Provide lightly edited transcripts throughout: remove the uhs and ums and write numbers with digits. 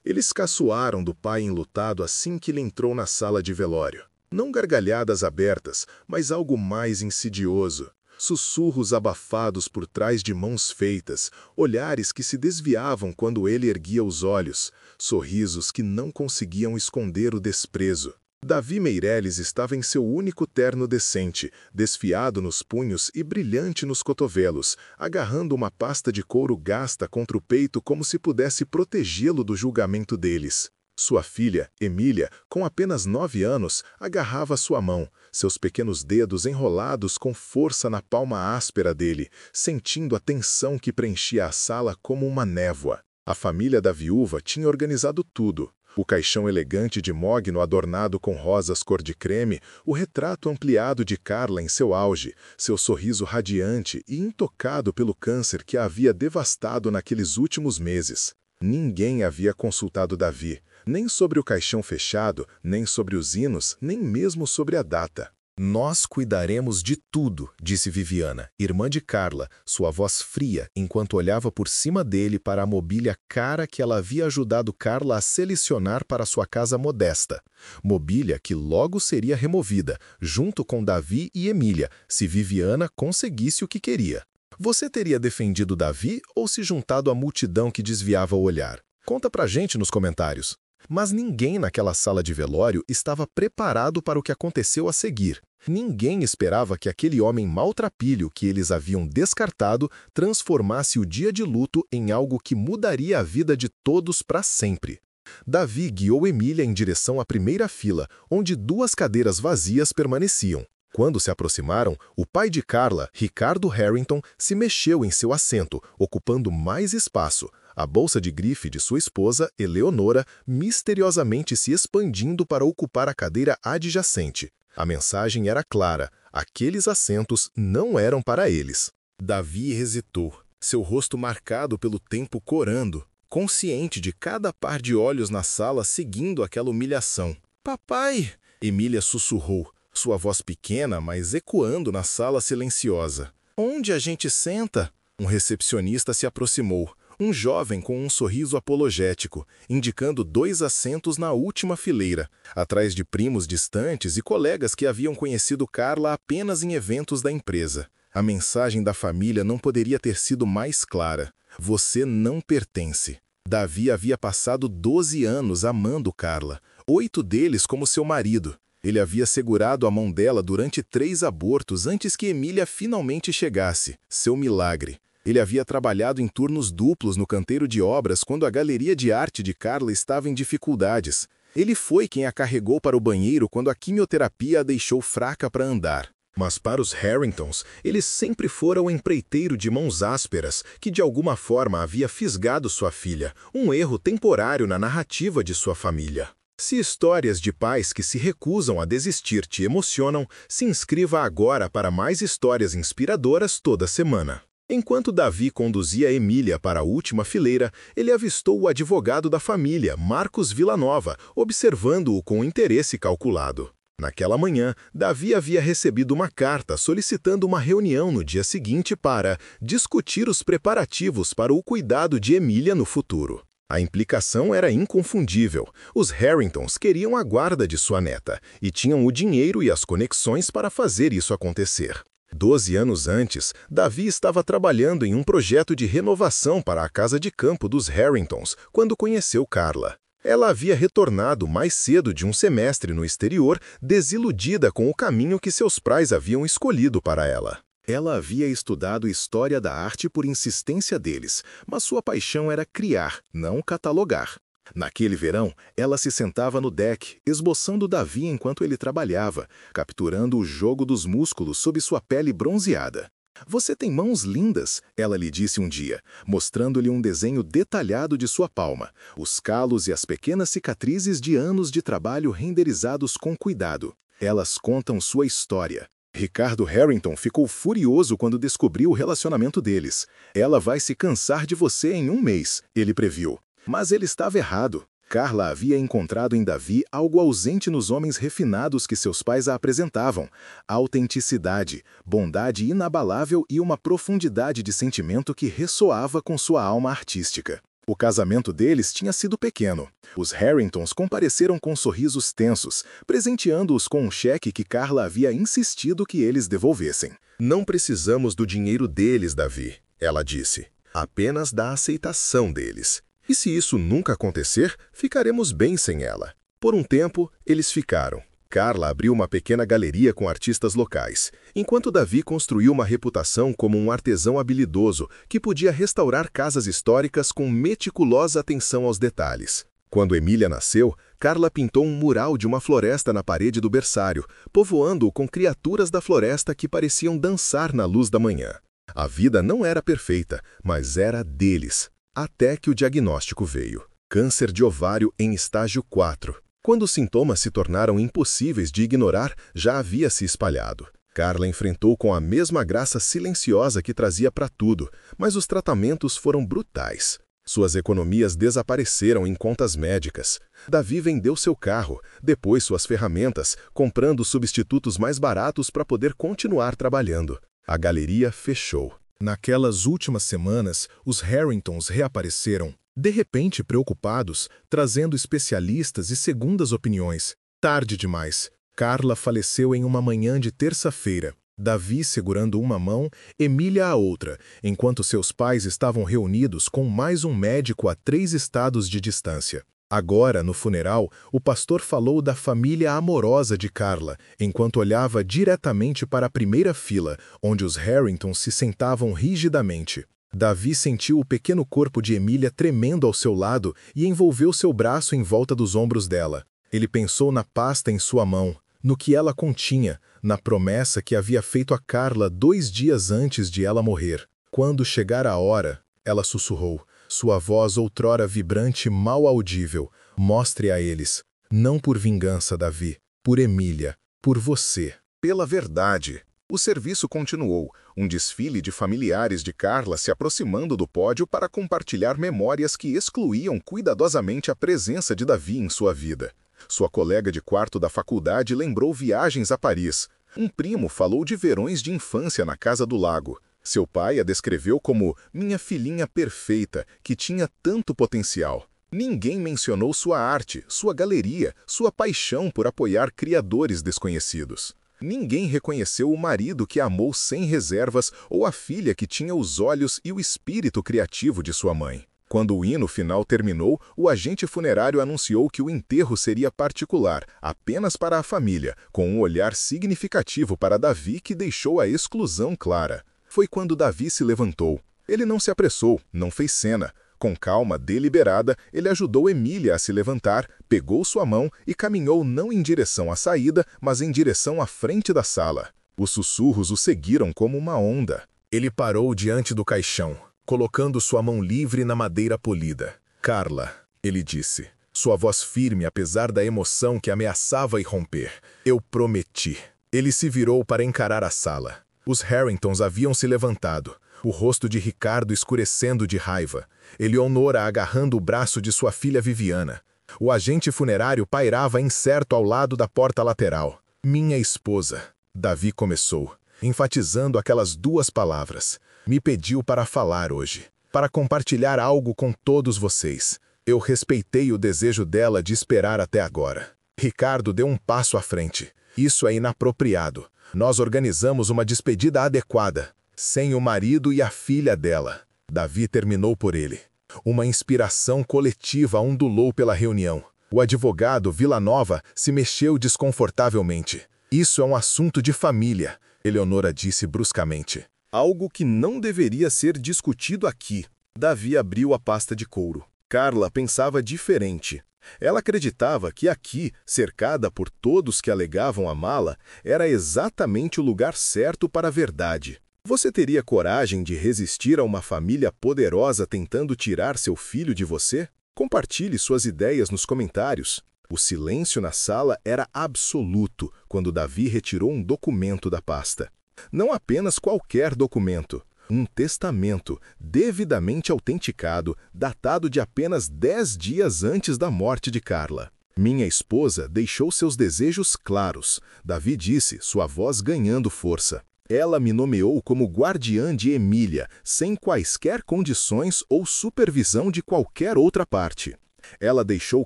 Eles caçoaram do pai enlutado assim que ele entrou na sala de velório. Não gargalhadas abertas, mas algo mais insidioso. Sussurros abafados por trás de mãos feitas, olhares que se desviavam quando ele erguia os olhos, sorrisos que não conseguiam esconder o desprezo. Davi Meirelles estava em seu único terno decente, desfiado nos punhos e brilhante nos cotovelos, agarrando uma pasta de couro gasta contra o peito como se pudesse protegê-lo do julgamento deles. Sua filha, Emília, com apenas 9 anos, agarrava sua mão, seus pequenos dedos enrolados com força na palma áspera dele, sentindo a tensão que preenchia a sala como uma névoa. A família da viúva tinha organizado tudo. O caixão elegante de mogno adornado com rosas cor de creme, o retrato ampliado de Carla em seu auge, seu sorriso radiante e intocado pelo câncer que a havia devastado naqueles últimos meses. Ninguém havia consultado Davi, nem sobre o caixão fechado, nem sobre os hinos, nem mesmo sobre a data. Nós cuidaremos de tudo, disse Viviana, irmã de Carla, sua voz fria, enquanto olhava por cima dele para a mobília cara que ela havia ajudado Carla a selecionar para sua casa modesta. Mobília que logo seria removida, junto com Davi e Emília, se Viviana conseguisse o que queria. Você teria defendido Davi ou se juntado à multidão que desviava o olhar? Conta pra gente nos comentários. Mas ninguém naquela sala de velório estava preparado para o que aconteceu a seguir. Ninguém esperava que aquele homem maltrapilho que eles haviam descartado transformasse o dia de luto em algo que mudaria a vida de todos para sempre. Davi guiou Emília em direção à primeira fila, onde 2 cadeiras vazias permaneciam. Quando se aproximaram, o pai de Carla, Ricardo Harrington, se mexeu em seu assento, ocupando mais espaço, a bolsa de grife de sua esposa, Eleonora, misteriosamente se expandindo para ocupar a cadeira adjacente. A mensagem era clara: aqueles assentos não eram para eles. Davi hesitou, seu rosto marcado pelo tempo corando, consciente de cada par de olhos na sala seguindo aquela humilhação. "Papai!" Emília sussurrou, sua voz pequena, mas ecoando na sala silenciosa. "Onde a gente senta?" Um recepcionista se aproximou, um jovem com um sorriso apologético, indicando 2 assentos na última fileira, atrás de primos distantes e colegas que haviam conhecido Carla apenas em eventos da empresa. A mensagem da família não poderia ter sido mais clara. Você não pertence. Davi havia passado 12 anos amando Carla, 8 deles como seu marido. Ele havia segurado a mão dela durante 3 abortos antes que Emília finalmente chegasse, seu milagre. Ele havia trabalhado em turnos duplos no canteiro de obras quando a galeria de arte de Carla estava em dificuldades. Ele foi quem a carregou para o banheiro quando a quimioterapia a deixou fraca para andar. Mas para os Harringtons, ele sempre fora o empreiteiro de mãos ásperas que de alguma forma havia fisgado sua filha, um erro temporário na narrativa de sua família. Se histórias de pais que se recusam a desistir te emocionam, se inscreva agora para mais histórias inspiradoras toda semana. Enquanto Davi conduzia Emília para a última fileira, ele avistou o advogado da família, Marcos Villanova, observando-o com interesse calculado. Naquela manhã, Davi havia recebido uma carta solicitando uma reunião no dia seguinte para discutir os preparativos para o cuidado de Emília no futuro. A implicação era inconfundível. Os Harringtons queriam a guarda de sua neta e tinham o dinheiro e as conexões para fazer isso acontecer. 12 anos antes, Davi estava trabalhando em um projeto de renovação para a casa de campo dos Harringtons, quando conheceu Carla. Ela havia retornado mais cedo de um semestre no exterior, desiludida com o caminho que seus pais haviam escolhido para ela. Ela havia estudado história da arte por insistência deles, mas sua paixão era criar, não catalogar. Naquele verão, ela se sentava no deck, esboçando Davi enquanto ele trabalhava, capturando o jogo dos músculos sob sua pele bronzeada. "Você tem mãos lindas", ela lhe disse um dia, mostrando-lhe um desenho detalhado de sua palma, os calos e as pequenas cicatrizes de anos de trabalho renderizados com cuidado. Elas contam sua história. Ricardo Harrington ficou furioso quando descobriu o relacionamento deles. "Ela vai se cansar de você em 1 mês", ele previu. Mas ele estava errado. Carla havia encontrado em Davi algo ausente nos homens refinados que seus pais a apresentavam: autenticidade, bondade inabalável e uma profundidade de sentimento que ressoava com sua alma artística. O casamento deles tinha sido pequeno. Os Harringtons compareceram com sorrisos tensos, presenteando-os com um cheque que Carla havia insistido que eles devolvessem. Não precisamos do dinheiro deles, Davi, ela disse. Apenas da aceitação deles. E se isso nunca acontecer, ficaremos bem sem ela. Por um tempo, eles ficaram. Carla abriu uma pequena galeria com artistas locais, enquanto Davi construiu uma reputação como um artesão habilidoso que podia restaurar casas históricas com meticulosa atenção aos detalhes. Quando Emília nasceu, Carla pintou um mural de uma floresta na parede do berçário, povoando-o com criaturas da floresta que pareciam dançar na luz da manhã. A vida não era perfeita, mas era deles, até que o diagnóstico veio. Câncer de ovário em estágio 4. Quando os sintomas se tornaram impossíveis de ignorar, já havia se espalhado. Carla enfrentou com a mesma graça silenciosa que trazia para tudo, mas os tratamentos foram brutais. Suas economias desapareceram em contas médicas. Davi vendeu seu carro, depois suas ferramentas, comprando substitutos mais baratos para poder continuar trabalhando. A galeria fechou. Naquelas últimas semanas, os Harringtons reapareceram, de repente preocupados, trazendo especialistas e segundas opiniões. Tarde demais. Carla faleceu em uma manhã de terça-feira. Davi segurando uma mão, Emília a outra, enquanto seus pais estavam reunidos com mais um médico a 3 estados de distância. Agora, no funeral, o pastor falou da família amorosa de Carla, enquanto olhava diretamente para a primeira fila, onde os Harringtons se sentavam rigidamente. Davi sentiu o pequeno corpo de Emília tremendo ao seu lado e envolveu seu braço em volta dos ombros dela. Ele pensou na pasta em sua mão, no que ela continha, na promessa que havia feito a Carla 2 dias antes de ela morrer. Quando chegar a hora, ela sussurrou, sua voz outrora vibrante e mal audível, mostre a eles, não por vingança, Davi, por Emília, por você. Pela verdade. O serviço continuou, um desfile de familiares de Carla se aproximando do pódio para compartilhar memórias que excluíam cuidadosamente a presença de Davi em sua vida. Sua colega de quarto da faculdade lembrou viagens a Paris. Um primo falou de verões de infância na Casa do Lago. Seu pai a descreveu como minha filhinha perfeita, que tinha tanto potencial. Ninguém mencionou sua arte, sua galeria, sua paixão por apoiar criadores desconhecidos. Ninguém reconheceu o marido que amou sem reservas ou a filha que tinha os olhos e o espírito criativo de sua mãe. Quando o hino final terminou, o agente funerário anunciou que o enterro seria particular, apenas para a família, com um olhar significativo para Davi que deixou a exclusão clara. Foi quando Davi se levantou. Ele não se apressou, não fez cena. Com calma deliberada, ele ajudou Emília a se levantar, pegou sua mão e caminhou não em direção à saída, mas em direção à frente da sala. Os sussurros o seguiram como uma onda. Ele parou diante do caixão, colocando sua mão livre na madeira polida. Carla, ele disse, sua voz firme apesar da emoção que ameaçava irromper. Eu prometi. Ele se virou para encarar a sala. Os Harringtons haviam se levantado, o rosto de Ricardo escurecendo de raiva. Eleonora agarrando o braço de sua filha Viviana. O agente funerário pairava incerto ao lado da porta lateral. Minha esposa, Davi começou, enfatizando aquelas 2 palavras. Me pediu para falar hoje, para compartilhar algo com todos vocês. Eu respeitei o desejo dela de esperar até agora. Ricardo deu um passo à frente. Isso é inapropriado. Nós organizamos uma despedida adequada, sem o marido e a filha dela. Davi terminou por ele. Uma inspiração coletiva ondulou pela reunião. O advogado Villanova se mexeu desconfortavelmente. Isso é um assunto de família, Eleonora disse bruscamente. Algo que não deveria ser discutido aqui. Davi abriu a pasta de couro. Carla pensava diferente. Ela acreditava que aqui, cercada por todos que alegavam amá-la, era exatamente o lugar certo para a verdade. Você teria coragem de resistir a uma família poderosa tentando tirar seu filho de você? Compartilhe suas ideias nos comentários. O silêncio na sala era absoluto quando Davi retirou um documento da pasta. Não apenas qualquer documento. Um testamento, devidamente autenticado, datado de apenas 10 dias antes da morte de Carla. Minha esposa deixou seus desejos claros, Davi disse, sua voz ganhando força. Ela me nomeou como guardiã de Emília, sem quaisquer condições ou supervisão de qualquer outra parte. Ela deixou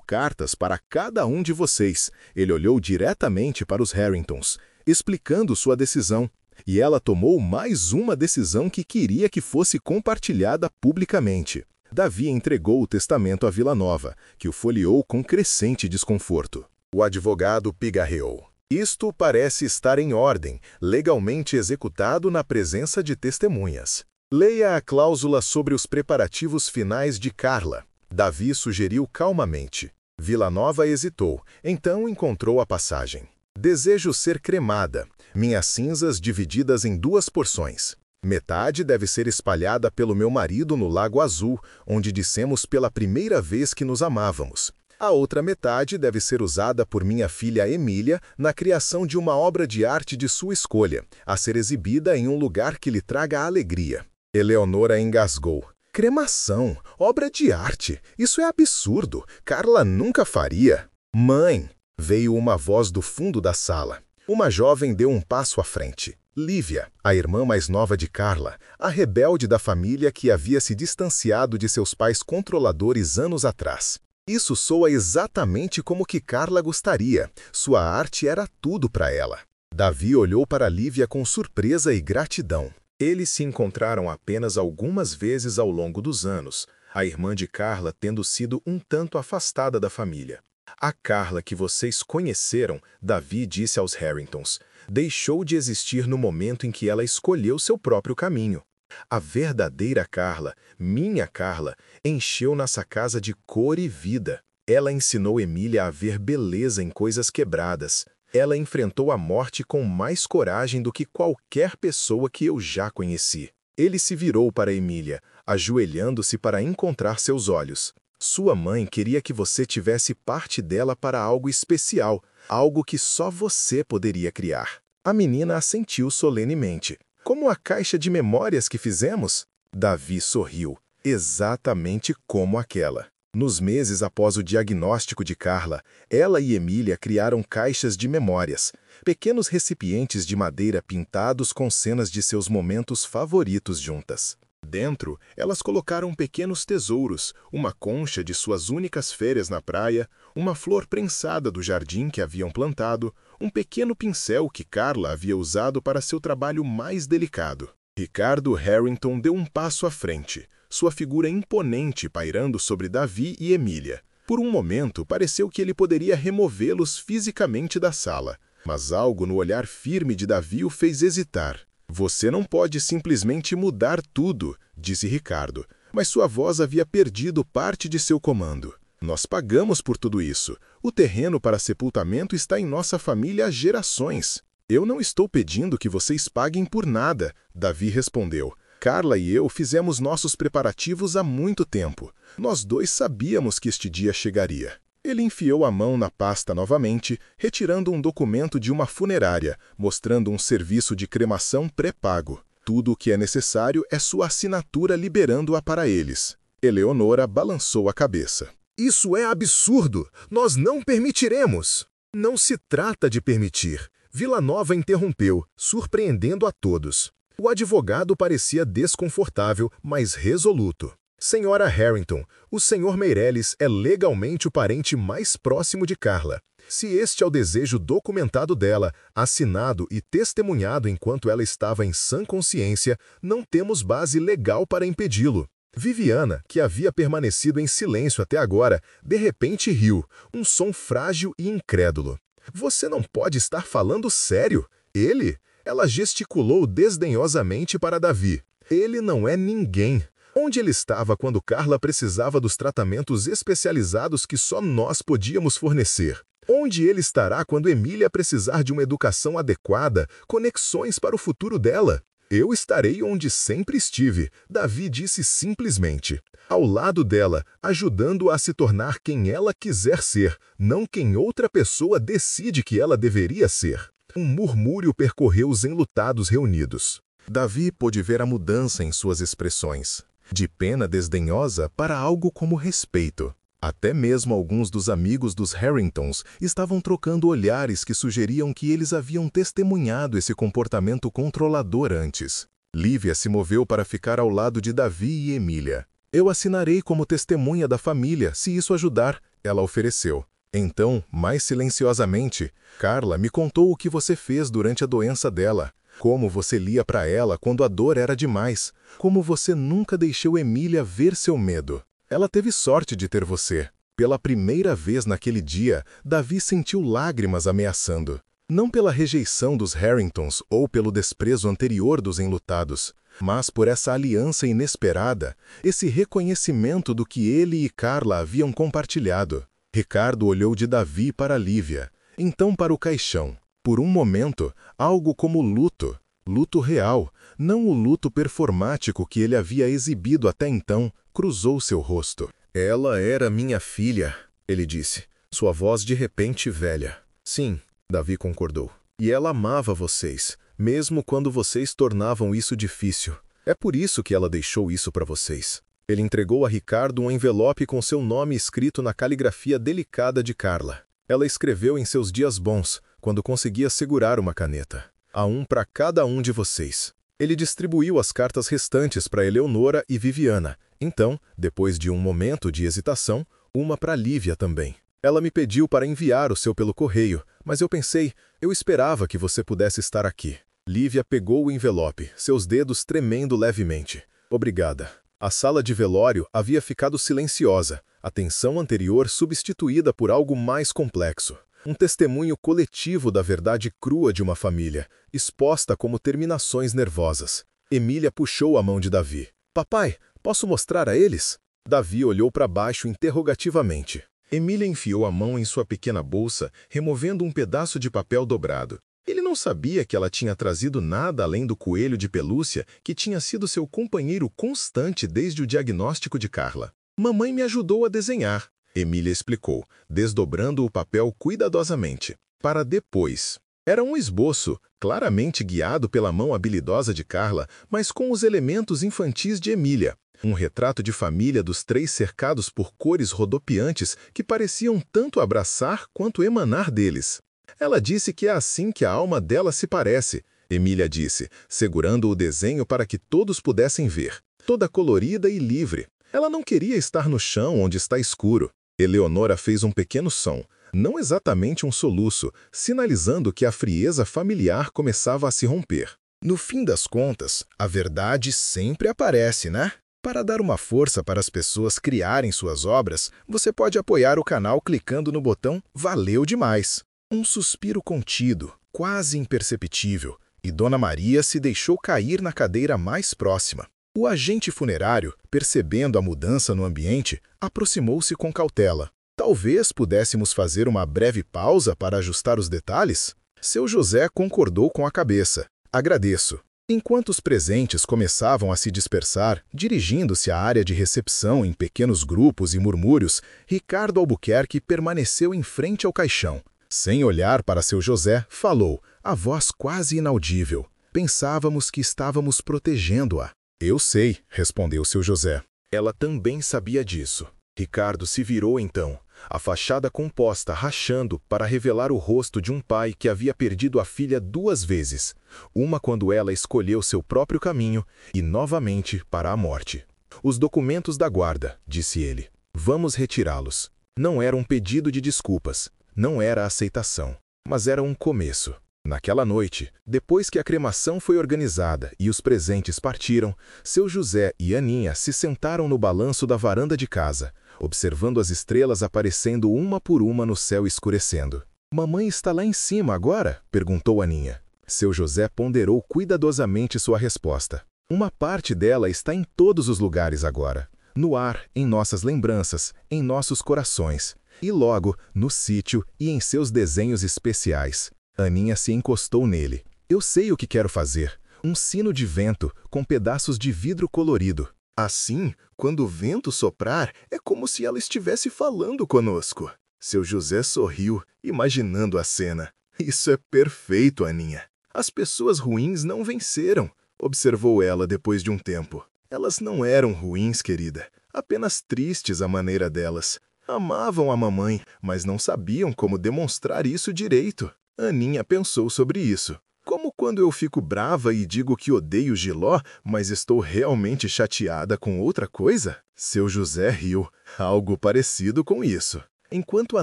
cartas para cada um de vocês. Ele olhou diretamente para os Harringtons, explicando sua decisão. E ela tomou mais uma decisão que queria que fosse compartilhada publicamente. Davi entregou o testamento a Villanova, que o folheou com crescente desconforto. O advogado pigarreou. Isto parece estar em ordem, legalmente executado na presença de testemunhas. Leia a cláusula sobre os preparativos finais de Carla. Davi sugeriu calmamente. Villanova hesitou, então encontrou a passagem. Desejo ser cremada, minhas cinzas divididas em 2 porções. Metade deve ser espalhada pelo meu marido no Lago Azul, onde dissemos pela primeira vez que nos amávamos. A outra metade deve ser usada por minha filha Emília na criação de uma obra de arte de sua escolha, a ser exibida em um lugar que lhe traga alegria. Eleonora engasgou. Cremação, obra de arte, isso é absurdo, Carla nunca faria. Mãe! Veio uma voz do fundo da sala. Uma jovem deu um passo à frente. Lívia, a irmã mais nova de Carla, a rebelde da família que havia se distanciado de seus pais controladores anos atrás. Isso soa exatamente como que Carla gostaria. Sua arte era tudo para ela. Davi olhou para Lívia com surpresa e gratidão. Eles se encontraram apenas algumas vezes ao longo dos anos, a irmã de Carla tendo sido um tanto afastada da família. A Carla que vocês conheceram, Davi disse aos Harringtons, deixou de existir no momento em que ela escolheu seu próprio caminho. A verdadeira Carla, minha Carla, encheu nossa casa de cor e vida. Ela ensinou Emília a ver beleza em coisas quebradas. Ela enfrentou a morte com mais coragem do que qualquer pessoa que eu já conheci. Ele se virou para Emília, ajoelhando-se para encontrar seus olhos. Sua mãe queria que você tivesse parte dela para algo especial, algo que só você poderia criar. A menina assentiu solenemente. Como a caixa de memórias que fizemos? Davi sorriu. Exatamente como aquela. Nos meses após o diagnóstico de Carla, ela e Emília criaram caixas de memórias, pequenos recipientes de madeira pintados com cenas de seus momentos favoritos juntas. Dentro, elas colocaram pequenos tesouros, uma concha de suas únicas férias na praia, uma flor prensada do jardim que haviam plantado, um pequeno pincel que Carla havia usado para seu trabalho mais delicado. Ricardo Harrington deu um passo à frente, sua figura imponente pairando sobre Davi e Emília. Por um momento, pareceu que ele poderia removê-los fisicamente da sala, mas algo no olhar firme de Davi o fez hesitar. Você não pode simplesmente mudar tudo, disse Ricardo, mas sua voz havia perdido parte de seu comando. Nós pagamos por tudo isso. O terreno para sepultamento está em nossa família há gerações. Eu não estou pedindo que vocês paguem por nada, Davi respondeu. Carla e eu fizemos nossos preparativos há muito tempo. Nós dois sabíamos que este dia chegaria. Ele enfiou a mão na pasta novamente, retirando um documento de uma funerária, mostrando um serviço de cremação pré-pago. Tudo o que é necessário é sua assinatura liberando-a para eles. Eleonora balançou a cabeça. Isso é absurdo! Nós não permitiremos! Não se trata de permitir. Villanova interrompeu, surpreendendo a todos. O advogado parecia desconfortável, mas resoluto. Senhora Harrington, o Sr. Meirelles é legalmente o parente mais próximo de Carla. Se este é o desejo documentado dela, assinado e testemunhado enquanto ela estava em sã consciência, não temos base legal para impedi-lo. Viviana, que havia permanecido em silêncio até agora, de repente riu, um som frágil e incrédulo. Você não pode estar falando sério. Ele? Ela gesticulou desdenhosamente para Davi. Ele não é ninguém. Onde ele estava quando Carla precisava dos tratamentos especializados que só nós podíamos fornecer? Onde ele estará quando Emília precisar de uma educação adequada, conexões para o futuro dela? Eu estarei onde sempre estive, Davi disse simplesmente. Ao lado dela, ajudando-a a se tornar quem ela quiser ser, não quem outra pessoa decide que ela deveria ser. Um murmúrio percorreu os enlutados reunidos. Davi pôde ver a mudança em suas expressões. De pena desdenhosa para algo como respeito. Até mesmo alguns dos amigos dos Harringtons estavam trocando olhares que sugeriam que eles haviam testemunhado esse comportamento controlador antes. Lívia se moveu para ficar ao lado de Davi e Emília. Eu assinarei como testemunha da família, se isso ajudar, ela ofereceu. Então, mais silenciosamente, Carla me contou o que você fez durante a doença dela. Como você lia para ela quando a dor era demais. Como você nunca deixou Emília ver seu medo. Ela teve sorte de ter você. Pela primeira vez naquele dia, Davi sentiu lágrimas ameaçando. Não pela rejeição dos Harringtons ou pelo desprezo anterior dos enlutados, mas por essa aliança inesperada, esse reconhecimento do que ele e Carla haviam compartilhado. Ricardo olhou de Davi para Lívia, então para o caixão. Por um momento, algo como luto. Luto real, não o luto performático que ele havia exibido até então, cruzou seu rosto. Ela era minha filha, ele disse, sua voz de repente velha. Sim, Davi concordou. E ela amava vocês, mesmo quando vocês tornavam isso difícil. É por isso que ela deixou isso para vocês. Ele entregou a Ricardo um envelope com seu nome escrito na caligrafia delicada de Carla. Ela escreveu em seus dias bons, quando conseguia segurar uma caneta. Há um para cada um de vocês. Ele distribuiu as cartas restantes para Eleonora e Viviana. Então, depois de um momento de hesitação, uma para Lívia também. Ela me pediu para enviar o seu pelo correio, mas eu pensei, eu esperava que você pudesse estar aqui. Lívia pegou o envelope, seus dedos tremendo levemente. Obrigada. A sala de velório havia ficado silenciosa, a tensão anterior substituída por algo mais complexo. Um testemunho coletivo da verdade crua de uma família, exposta como terminações nervosas. Emília puxou a mão de Davi. Papai, posso mostrar a eles? Davi olhou para baixo interrogativamente. Emília enfiou a mão em sua pequena bolsa, removendo um pedaço de papel dobrado. Ele não sabia que ela tinha trazido nada além do coelho de pelúcia que tinha sido seu companheiro constante desde o diagnóstico de Carla. Mamãe me ajudou a desenhar, Emília explicou, desdobrando o papel cuidadosamente. Para depois. Era um esboço, claramente guiado pela mão habilidosa de Carla, mas com os elementos infantis de Emília. Um retrato de família dos três cercados por cores rodopiantes que pareciam tanto abraçar quanto emanar deles. Ela disse que é assim que a alma dela se parece, Emília disse, segurando o desenho para que todos pudessem ver. Toda colorida e livre. Ela não queria estar no chão onde está escuro. Eleonora fez um pequeno som, não exatamente um soluço, sinalizando que a frieza familiar começava a se romper. No fim das contas, a verdade sempre aparece, né? Para dar uma força para as pessoas criarem suas obras, você pode apoiar o canal clicando no botão Valeu demais. Um suspiro contido, quase imperceptível, e Dona Maria se deixou cair na cadeira mais próxima. O agente funerário, percebendo a mudança no ambiente, aproximou-se com cautela. Talvez pudéssemos fazer uma breve pausa para ajustar os detalhes? Seu José concordou com a cabeça. Agradeço. Enquanto os presentes começavam a se dispersar, dirigindo-se à área de recepção em pequenos grupos e murmúrios, Ricardo Albuquerque permaneceu em frente ao caixão. Sem olhar para seu José, falou, a voz quase inaudível. Pensávamos que estávamos protegendo-a. Eu sei, respondeu seu José. Ela também sabia disso. Ricardo se virou então, a fachada composta rachando para revelar o rosto de um pai que havia perdido a filha 2 vezes. Uma quando ela escolheu seu próprio caminho e novamente para a morte. Os documentos da guarda, disse ele. Vamos retirá-los. Não era um pedido de desculpas. Não era aceitação, mas era um começo. Naquela noite, depois que a cremação foi organizada e os presentes partiram, seu José e Aninha se sentaram no balanço da varanda de casa, observando as estrelas aparecendo uma por uma no céu escurecendo. Mamãe está lá em cima agora? Perguntou Aninha. Seu José ponderou cuidadosamente sua resposta. Uma parte dela está em todos os lugares agora. No ar, em nossas lembranças, em nossos corações. E logo, no sítio e em seus desenhos especiais. Aninha se encostou nele. Eu sei o que quero fazer. Um sino de vento com pedaços de vidro colorido. Assim, quando o vento soprar, é como se ela estivesse falando conosco. Seu José sorriu, imaginando a cena. Isso é perfeito, Aninha. As pessoas ruins não venceram, observou ela depois de um tempo. Elas não eram ruins, querida. Apenas tristes à maneira delas. Amavam a mamãe, mas não sabiam como demonstrar isso direito. Aninha pensou sobre isso. Como quando eu fico brava e digo que odeio Giló, mas estou realmente chateada com outra coisa? Seu José riu. Algo parecido com isso. Enquanto a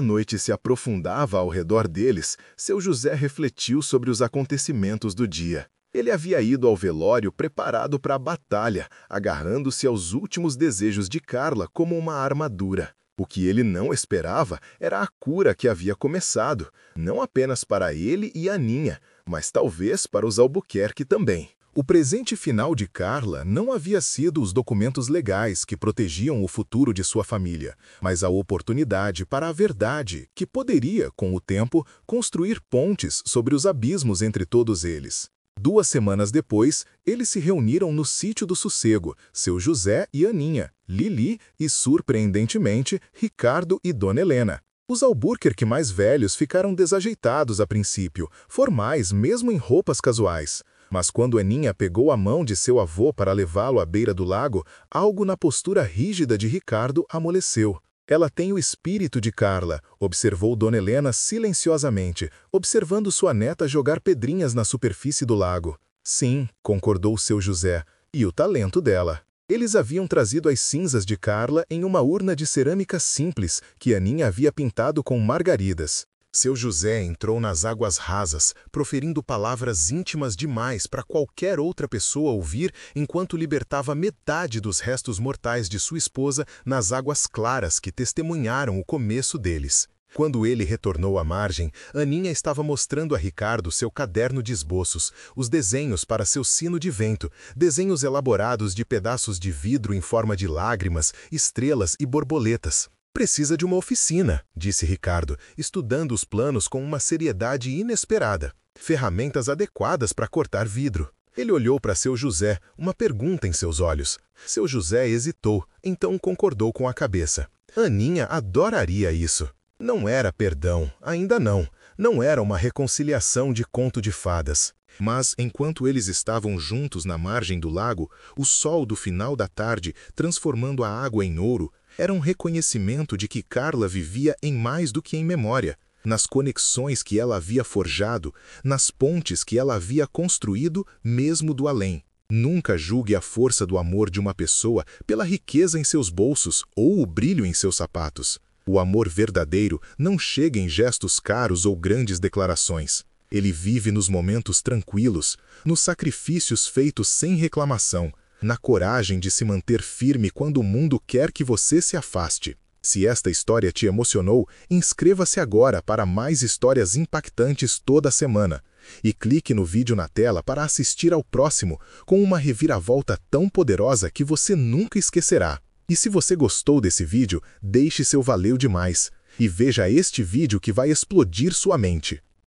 noite se aprofundava ao redor deles, seu José refletiu sobre os acontecimentos do dia. Ele havia ido ao velório preparado para a batalha, agarrando-se aos últimos desejos de Carla como uma armadura. O que ele não esperava era a cura que havia começado, não apenas para ele e Aninha, mas talvez para os Albuquerque também. O presente final de Carla não havia sido os documentos legais que protegiam o futuro de sua família, mas a oportunidade para a verdade, que poderia, com o tempo, construir pontes sobre os abismos entre todos eles. 2 semanas depois, eles se reuniram no Sítio do Sossego, seu José e Aninha, Lili e, surpreendentemente, Ricardo e Dona Helena. Os Albuquerque mais velhos ficaram desajeitados a princípio, formais mesmo em roupas casuais. Mas quando Aninha pegou a mão de seu avô para levá-lo à beira do lago, algo na postura rígida de Ricardo amoleceu. Ela tem o espírito de Carla, observou Dona Helena silenciosamente, observando sua neta jogar pedrinhas na superfície do lago. Sim, concordou seu José, e o talento dela. Eles haviam trazido as cinzas de Carla em uma urna de cerâmica simples que Aninha havia pintado com margaridas. Seu José entrou nas águas rasas, proferindo palavras íntimas demais para qualquer outra pessoa ouvir enquanto libertava metade dos restos mortais de sua esposa nas águas claras que testemunharam o começo deles. Quando ele retornou à margem, Aninha estava mostrando a Ricardo seu caderno de esboços, os desenhos para seu sino de vento, desenhos elaborados de pedaços de vidro em forma de lágrimas, estrelas e borboletas. Precisa de uma oficina, disse Ricardo, estudando os planos com uma seriedade inesperada. Ferramentas adequadas para cortar vidro. Ele olhou para seu José, uma pergunta em seus olhos. Seu José hesitou, então concordou com a cabeça. Aninha adoraria isso. Não era perdão, ainda não. Não era uma reconciliação de conto de fadas. Mas, enquanto eles estavam juntos na margem do lago, o sol do final da tarde, transformando a água em ouro, era um reconhecimento de que Carla vivia em mais do que em memória, nas conexões que ela havia forjado, nas pontes que ela havia construído mesmo do além. Nunca julgue a força do amor de uma pessoa pela riqueza em seus bolsos ou o brilho em seus sapatos. O amor verdadeiro não chega em gestos caros ou grandes declarações. Ele vive nos momentos tranquilos, nos sacrifícios feitos sem reclamação, na coragem de se manter firme quando o mundo quer que você se afaste. Se esta história te emocionou, inscreva-se agora para mais histórias impactantes toda semana. E clique no vídeo na tela para assistir ao próximo, com uma reviravolta tão poderosa que você nunca esquecerá. E se você gostou desse vídeo, deixe seu valeu demais. E veja este vídeo que vai explodir sua mente.